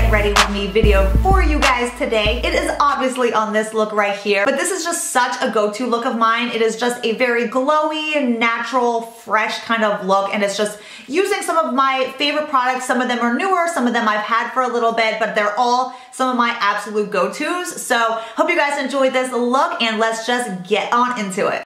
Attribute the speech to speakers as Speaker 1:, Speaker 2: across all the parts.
Speaker 1: get ready with me video for you guys today. It is obviously on this look right here, but this is just such a go-to look of mine. It is just a very glowy, natural, fresh kind of look, and it's just using some of my favorite products. Some of them are newer, some of them I've had for a little bit, but they're all some of my absolute go-tos. So hope you guys enjoyed this look, and let's just get on into it.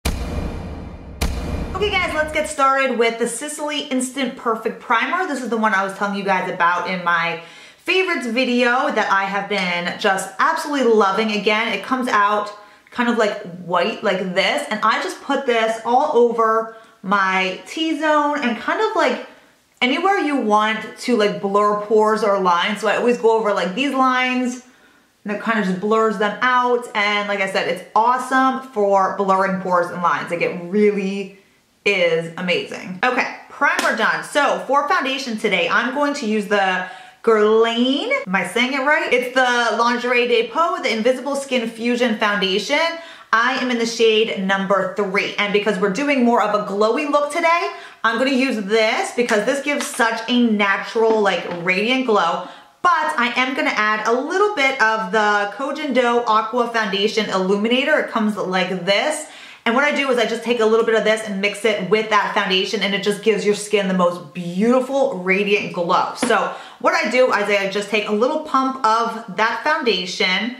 Speaker 1: Okay guys, let's get started with the Sicily Instant Perfect Primer. This is the one I was telling you guys about in my favorites video that I have been just absolutely loving. Again, it comes out kind of like white like this, and I just put this all over my T-zone and kind of like anywhere you want to like blur pores or lines. So I always go over like these lines, and it kind of just blurs them out. And like I said, it's awesome for blurring pores and lines. Like it really is amazing. Okay, primer done. So for foundation today, I'm going to use the Guerlain. Am I saying it right? It's the Lingerie Depot, the Invisible Skin Fusion Foundation. I am in the shade number 3. And because we're doing more of a glowy look today, I'm gonna use this because this gives such a natural, like radiant glow. But I am gonna add a little bit of the Kojin Dough Aqua Foundation Illuminator. It comes like this. And what I do is I just take a little bit of this and mix it with that foundation, and it just gives your skin the most beautiful, radiant glow. So what I do is I just take a little pump of that foundation,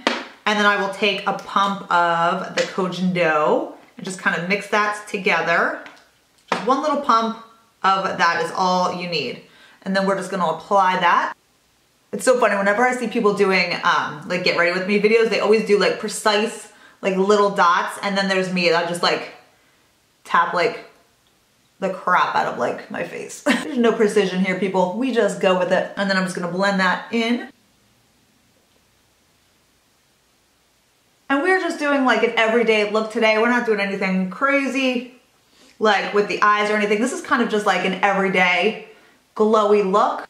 Speaker 1: and then I will take a pump of the Kojin Dough and just kind of mix that together. Just one little pump of that is all you need. And then we're just gonna apply that. It's so funny, whenever I see people doing like get ready with me videos, they always do like precise like little dots, and then there's me, I just like tap like the crap out of like my face. There's no precision here, people. We just go with it. And then I'm just gonna blend that in. And we're just doing like an everyday look today. We're not doing anything crazy like with the eyes or anything. This is kind of just like an everyday glowy look.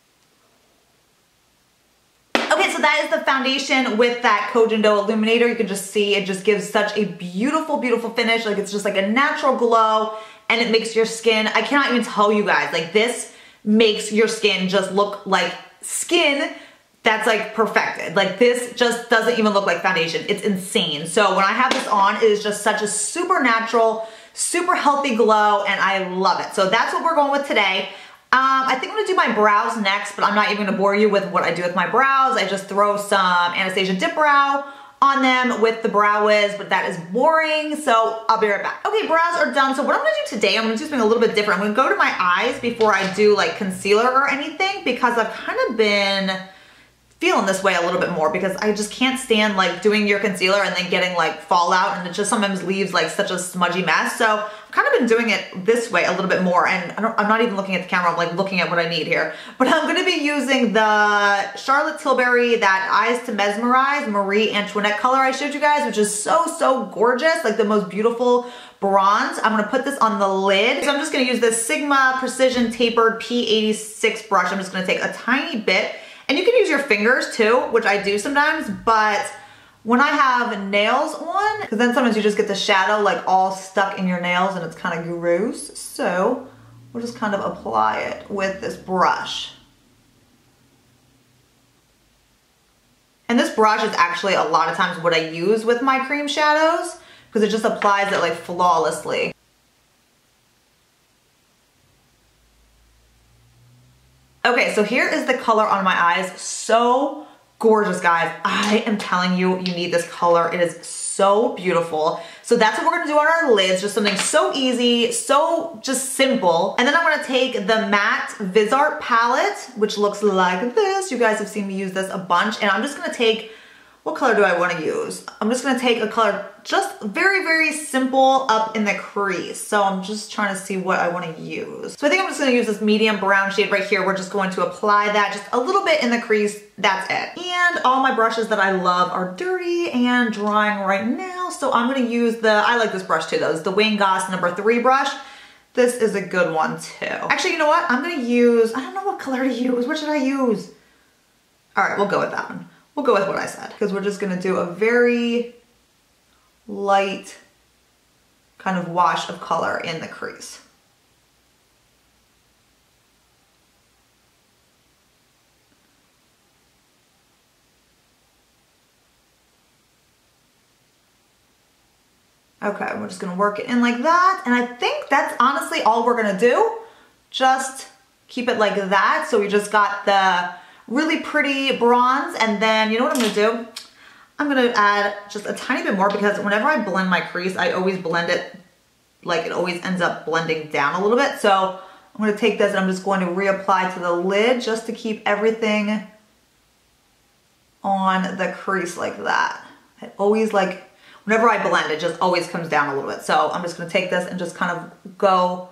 Speaker 1: Okay, so that is the foundation with that Kojin Dough Illuminator. You can just see it just gives such a beautiful, beautiful finish. Like it's just like a natural glow, and it makes your skin, I cannot even tell you guys, like this makes your skin just look like skin that's like perfected. Like this just doesn't even look like foundation. It's insane. So when I have this on, it is just such a super natural, super healthy glow, and I love it. So that's what we're going with today. I think I'm gonna do my brows next, but I'm not even gonna bore you with what I do with my brows. I just throw some Anastasia Dip Brow on them with the Brow Wiz, but that is boring, so I'll be right back. Okay, brows are done. So what I'm gonna do today, I'm gonna do something a little bit different. I'm gonna go to my eyes before I do like concealer or anything, because I've kind of been feeling this way a little bit more, because I just can't stand like doing your concealer and then getting like fallout, and it just sometimes leaves like such a smudgy mess. So I've kind of been doing it this way a little bit more, and I'm not even looking at the camera, I'm like looking at what I need here. But I'm gonna be using the Charlotte Tilbury, that Eyes to Mesmerize Marie Antoinette color I showed you guys, which is so, so gorgeous, like the most beautiful bronze. I'm gonna put this on the lid. So I'm just gonna use this Sigma Precision Tapered P86 brush. I'm just gonna take a tiny bit. And you can use your fingers too, which I do sometimes, but when I have nails on, because then sometimes you just get the shadow like all stuck in your nails and it's kind of gross. So we'll just kind of apply it with this brush. And this brush is actually a lot of times what I use with my cream shadows, because it just applies it like flawlessly. Okay, so here is the color on my eyes. So gorgeous, guys. I am telling you, you need this color. It is so beautiful. So that's what we're gonna do on our lids. Just something so easy, so just simple. And then I'm gonna take the matte Visart palette, which looks like this. You guys have seen me use this a bunch. And I'm just gonna take, what color do I wanna use? I'm just gonna take a color just very, very simple up in the crease. So I'm just trying to see what I wanna use. So I think I'm just gonna use this medium brown shade right here. We're just going to apply that just a little bit in the crease, that's it. And all my brushes that I love are dirty and drying right now. So I'm gonna use I like this brush too though. It's the Wayne Goss number 3 brush. This is a good one too. Actually, you know what? I'm gonna use, I don't know what color to use. What should I use? All right, we'll go with that one. We'll go with what I said, because we're just gonna do a very light kind of wash of color in the crease. Okay, we're just gonna work it in like that. And I think that's honestly all we're gonna do. Just keep it like that. So we just got the really pretty bronze. And then you know what I'm gonna do? I'm gonna add just a tiny bit more because whenever I blend my crease, I always blend it like it always ends up blending down a little bit. So I'm gonna take this and I'm just going to reapply to the lid just to keep everything on the crease like that. It always like, whenever I blend, it just always comes down a little bit. So I'm just gonna take this and just kind of go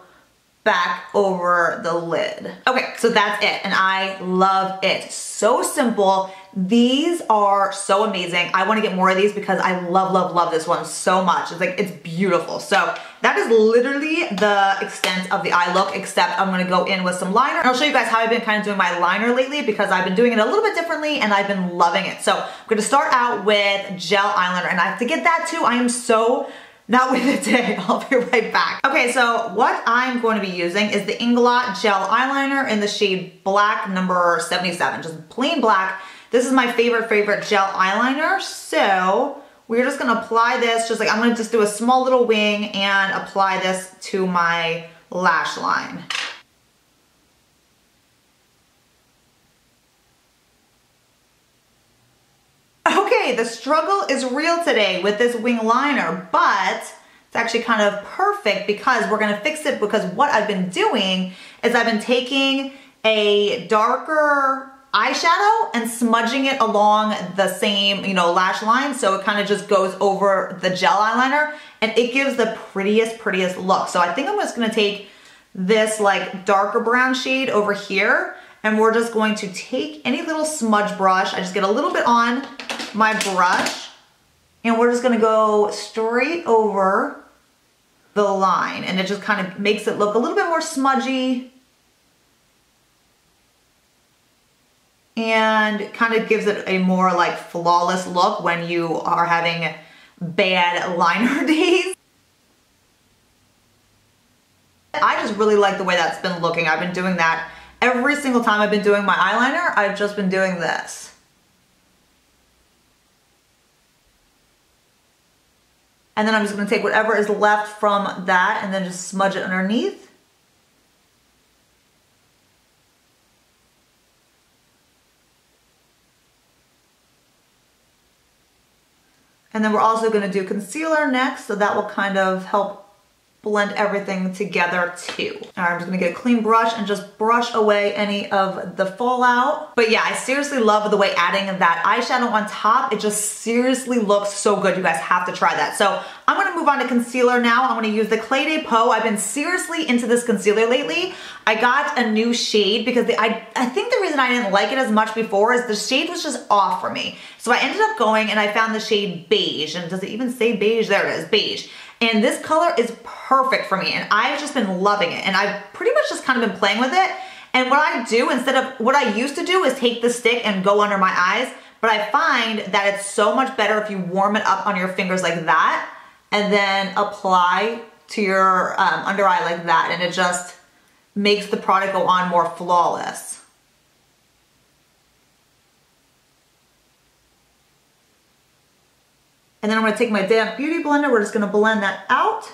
Speaker 1: back over the lid. Okay, so that's it, and I love it. So simple. These are so amazing. I wanna get more of these because I love, love, love this one so much. It's like, it's beautiful. So that is literally the extent of the eye look, except I'm gonna go in with some liner. And I'll show you guys how I've been kind of doing my liner lately because I've been doing it a little bit differently and I've been loving it. So I'm gonna start out with gel eyeliner, and I have to get that too. I am so not with it today. I'll be right back. Okay, so what I'm going to be using is the Inglot gel eyeliner in the shade black number 77, just plain black. This is my favorite gel eyeliner. So we're just gonna apply this, just like I'm gonna just do a small little wing and apply this to my lash line. Okay, the struggle is real today with this wing liner, but it's actually kind of perfect because we're gonna fix it, because what I've been doing is I've been taking a darker eyeshadow and smudging it along the same, you know, lash line, so it kind of just goes over the gel eyeliner and it gives the prettiest look. So I think I'm just gonna take this like darker brown shade over here, and we're just going to take any little smudge brush. I just get a little bit on my brush and we're just gonna go straight over the line, and it just kind of makes it look a little bit more smudgy and kind of gives it a more like flawless look when you are having bad liner days. I just really like the way that's been looking. I've been doing that every single time I've been doing my eyeliner. I've just been doing this. And then I'm just gonna take whatever is left from that and then just smudge it underneath. And then we're also gonna do concealer next, so that will kind of help blend everything together too. All right, I'm just gonna get a clean brush and just brush away any of the fallout. But yeah, I seriously love the way adding that eyeshadow on top, it just seriously looks so good. You guys have to try that. So I'm gonna move on to concealer now. I'm gonna use the Clé de Peau. I've been seriously into this concealer lately. I got a new shade because I think the reason I didn't like it as much before is the shade was just off for me. So I ended up going and I found the shade beige. And does it even say beige? There it is, beige. And this color is perfect for me, and I've just been loving it. And I've pretty much just kind of been playing with it. And what I do, instead of what I used to do, is take the stick and go under my eyes. But I find that it's so much better if you warm it up on your fingers like that and then apply to your under eye like that. And it just makes the product go on more flawless. And then I'm gonna take my damp beauty blender, we're just gonna blend that out.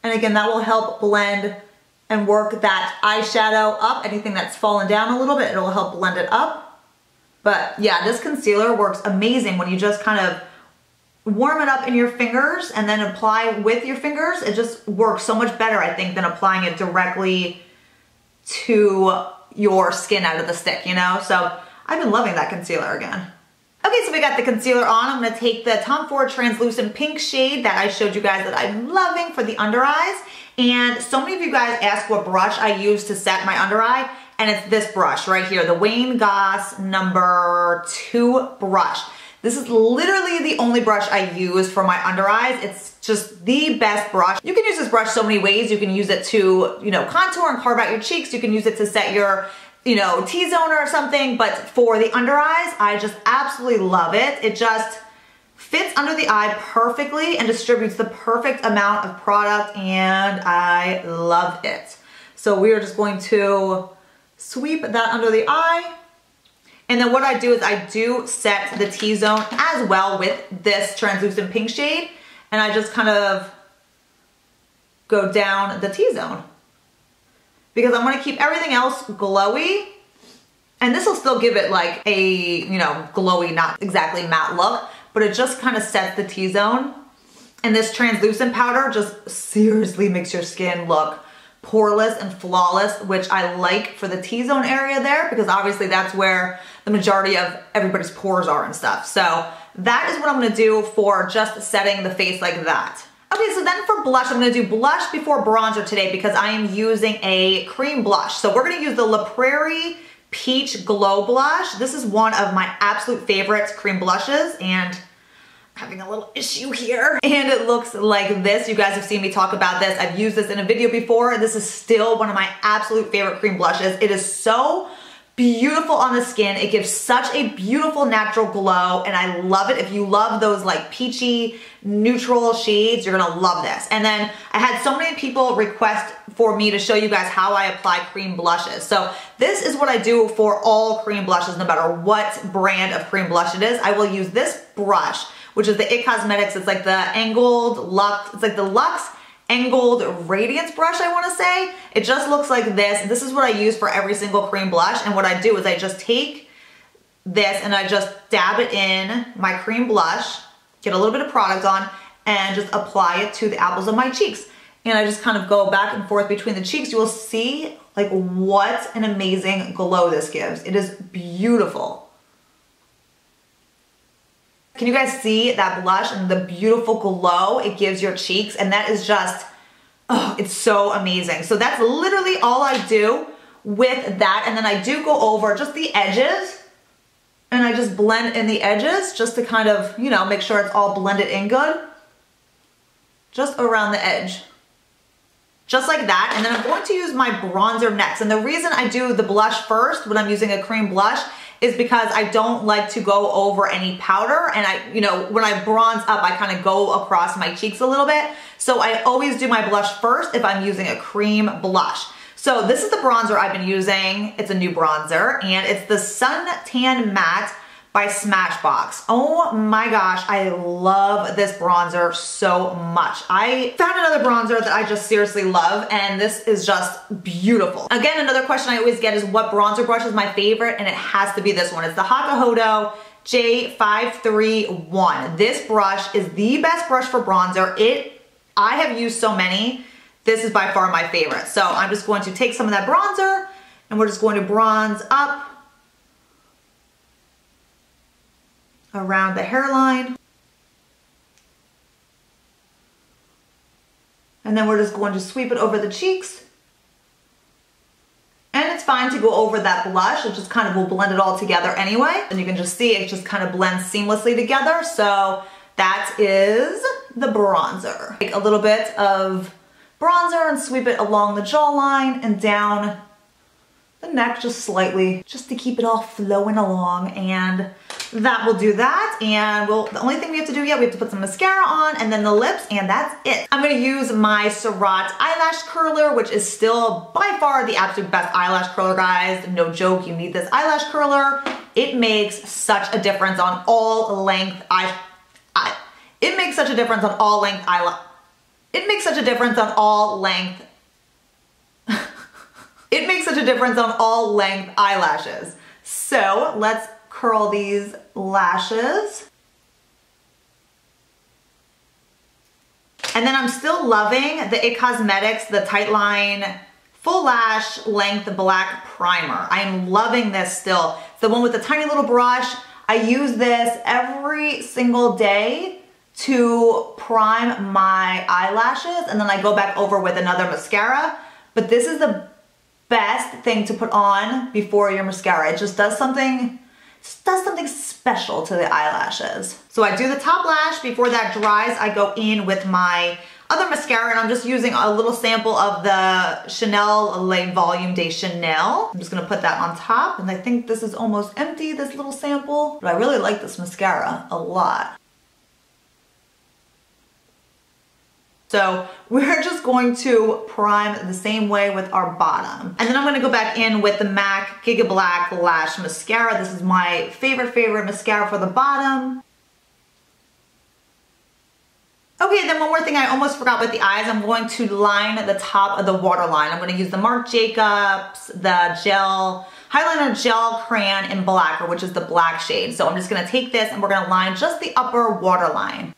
Speaker 1: And again, that will help blend and work that eyeshadow up. Anything that's fallen down a little bit, it'll help blend it up. But yeah, this concealer works amazing when you just kind of warm it up in your fingers and then apply with your fingers. It just works so much better, I think, than applying it directly to your skin out of the stick, you know? So I've been loving that concealer again. Okay, so we got the concealer on. I'm gonna take the Tom Ford translucent pink shade that I showed you guys that I'm loving for the under eyes. And so many of you guys ask what brush I use to set my under eye, and it's this brush right here, the Wayne Goss number 2 brush. This is literally the only brush I use for my under eyes. It's just the best brush. You can use this brush so many ways. You can use it to, you know, contour and carve out your cheeks. You can use it to set your, you know, T-zone or something, but for the under eyes, I just absolutely love it. It just fits under the eye perfectly and distributes the perfect amount of product, and I love it. So we are just going to sweep that under the eye. And then what I do is I do set the T-zone as well with this translucent pink shade. and I just kind of go down the T-zone because I want to keep everything else glowy, and this will still give it like a, you know, glowy, not exactly matte look, but it just kind of sets the T-zone. And this translucent powder just seriously makes your skin look poreless and flawless, which I like for the T-zone area there, because obviously that's where the majority of everybody's pores are and stuff. So that is what I'm gonna do for just setting the face like that. Okay, so then for blush, I'm gonna do blush before bronzer today because I am using a cream blush. So we're gonna use the La Prairie Peach Glow Blush. This is one of my absolute favorite cream blushes, and having a little issue here, and it looks like this. You guys have seen me talk about this. I've used this in a video before. This is still one of my absolute favorite cream blushes. It is so beautiful on the skin. It gives such a beautiful natural glow, and I love it. If you love those like peachy neutral shades, you're gonna love this. And then I had so many people request for me to show you guys how I apply cream blushes. So this is what I do for all cream blushes, no matter what brand of cream blush it is. I will use this brush, which is the IT Cosmetics. It's like the angled Luxe, it's like the Luxe angled radiance brush, I wanna say. It just looks like this. This is what I use for every single cream blush. And what I do is I just take this and I just dab it in my cream blush, get a little bit of product on, and just apply it to the apples of my cheeks. And I just kind of go back and forth between the cheeks. You will see like what an amazing glow this gives. It is beautiful. Can you guys see that blush and the beautiful glow it gives your cheeks? And that is just, oh, it's so amazing. So that's literally all I do with that. And then I do go over just the edges, and I just blend in the edges just to kind of, you know, make sure it's all blended in good. Just around the edge. Just like that. And then I'm going to use my bronzer next. And the reason I do the blush first when I'm using a cream blush is because I don't like to go over any powder, and I, you know, when I bronze up, I kind of go across my cheeks a little bit. So I always do my blush first if I'm using a cream blush. So this is the bronzer I've been using. It's a new bronzer, and it's the Suntan Matte by Smashbox. Oh my gosh, I love this bronzer so much. I found another bronzer that I just seriously love, and this is just beautiful. Again, another question I always get is what bronzer brush is my favorite, and it has to be this one. It's the HAUTELOOK J531. This brush is the best brush for bronzer. I have used so many. This is by far my favorite. So I'm just going to take some of that bronzer, and we're just going to bronze up around the hairline. And then we're just going to sweep it over the cheeks. And it's fine to go over that blush. It just kind of will blend it all together anyway. And you can just see it just kind of blends seamlessly together. So that is the bronzer. Take a little bit of bronzer and sweep it along the jawline and down the neck just slightly, just to keep it all flowing along, and that will do that. And the only thing we have to do yet, we have to put some mascara on and then the lips, and that's it. I'm gonna use my Gerard eyelash curler, which is still by far the absolute best eyelash curler, guys. No joke, you need this eyelash curler. It makes such a difference on all length It makes such a difference on all length It makes such a difference on all length It makes such a difference on all length eyelashes. So let's curl these lashes. And then I'm still loving the IT Cosmetics, the Tightline Full Lash Length Black Primer. I am loving this still. It's the one with the tiny little brush. I use this every single day to prime my eyelashes, and then I go back over with another mascara. But this is the best thing to put on before your mascara. It just does something special to the eyelashes. So I do the top lash. Before that dries, I go in with my other mascara, and I'm just using a little sample of the Chanel Le Volume de Chanel. I'm just gonna put that on top, and I think this is almost empty, this little sample, but I really like this mascara a lot. So we're just going to prime the same way with our bottom. And then I'm gonna go back in with the MAC Giga Black Lash Mascara. This is my favorite mascara for the bottom. Okay, then one more thing I almost forgot with the eyes. I'm going to line the top of the waterline. I'm going to use the Marc Jacobs, the gel, Highliner Gel Crayon in Blacker, which is the black shade. So I'm just going to take this and we're going to line just the upper waterline.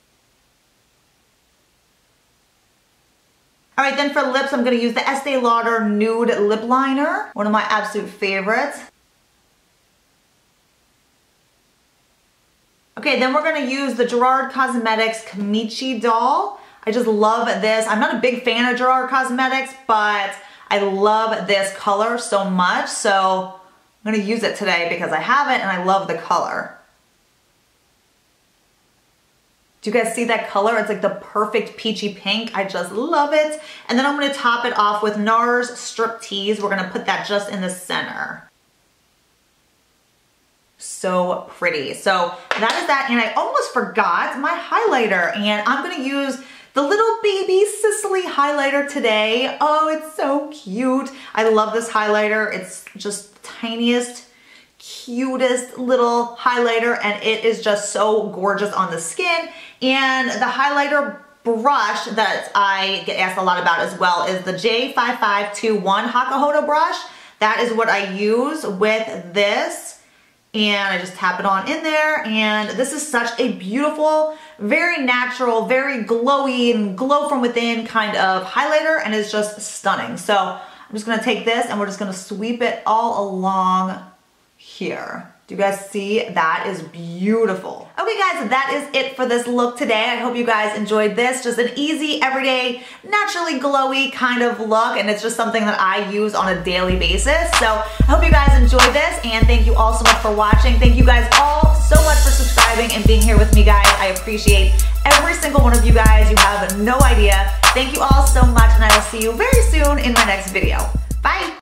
Speaker 1: All right, then for lips, I'm going to use the Estee Lauder Nude Lip Liner, one of my absolute favorites. Okay, then we're gonna use the Gerard Cosmetics Kimchi doll. I just love this. I'm not a big fan of Gerard Cosmetics, but I love this color so much. So I'm gonna use it today because I have it and I love the color. Do you guys see that color? It's like the perfect peachy pink. I just love it. And then I'm gonna top it off with NARS Striptease. We're gonna put that just in the center. So pretty. So that is that, and I almost forgot my highlighter, and I'm gonna use the little baby Sicily highlighter today. Oh, it's so cute. I love this highlighter. It's just the tiniest, cutest little highlighter, and it is just so gorgeous on the skin. And the highlighter brush that I get asked a lot about as well is the J5521 Hakuhodo brush. That is what I use with this. And I just tap it on in there, and this is such a beautiful, very natural, very glowy and glow from within kind of highlighter, and it's just stunning. So I'm just gonna take this and we're just gonna sweep it all along here. Do you guys see? That is beautiful. Okay guys, that is it for this look today. I hope you guys enjoyed this. Just an easy, everyday, naturally glowy kind of look, and it's just something that I use on a daily basis. So I hope you guys enjoyed this, and thank you all so much for watching. Thank you guys all so much for subscribing and being here with me, guys. I appreciate every single one of you guys. You have no idea. Thank you all so much, and I will see you very soon in my next video. Bye.